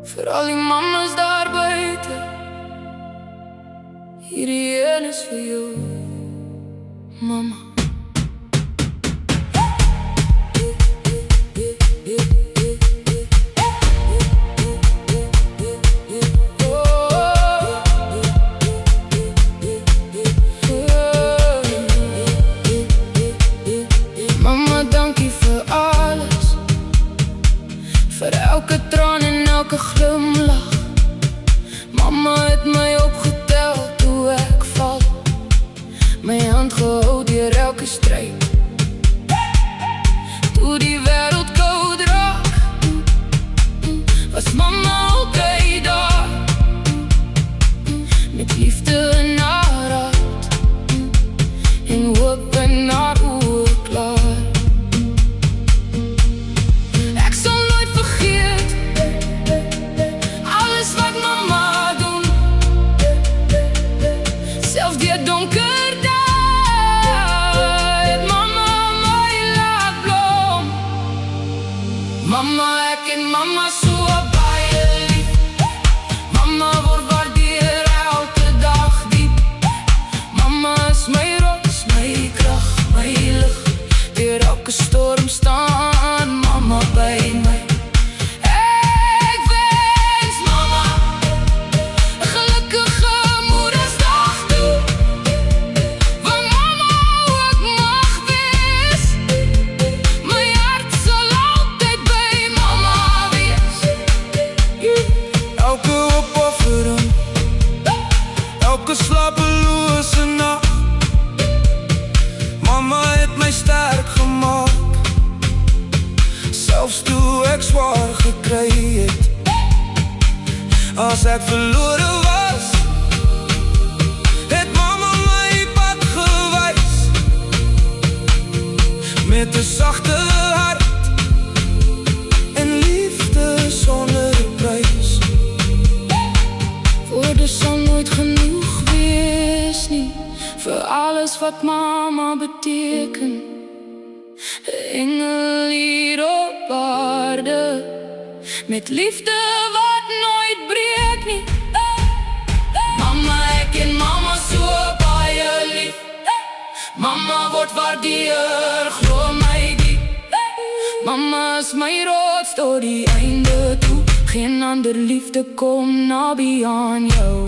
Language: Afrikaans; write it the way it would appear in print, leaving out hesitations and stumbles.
Vir al die mamas daar buite, hierdie een is vir jou, mama. Mama, dankie vir alles, vir elke traan en elke glimlach. Mama het my opgetel toe ek val, my hand gehou deur elke stryd. Toe die wêreld koud raak, was mama altyd daar, met liefde in haar hart en hoop in haar oë klaar. Ek sal nooit vergeet alles wat mama doen, selfs die donker dae het mama my laat blom. Mama, ek en mama so baie lief, mama word waardeer elke dag diep. Mama is my rots, my krag, my lig, deur elke storm staan mama by my. Ek wens mama 'n gelukkige Moedersdag toe, waar mama ook mag wees. My hart sal altyd by mama wees. Elke opoffering, elke slapelose nag, mama het my sterk gemaak, selfs toe ek swaar gekry het. As ek verlore was, het mama my pad gewys, met 'n sagte hart en liefde sonder prys. Woorde sal nooit genoeg wees nie, vir alles wat mama beteken. 'n engel hier op aarde, met liefde wat nooit breek nie. Mama, ek en mama so baie lief, mama word waardeer, glo my diep. Mama is my rots tot die einde toe, geen ander liefde kom naby aan jou.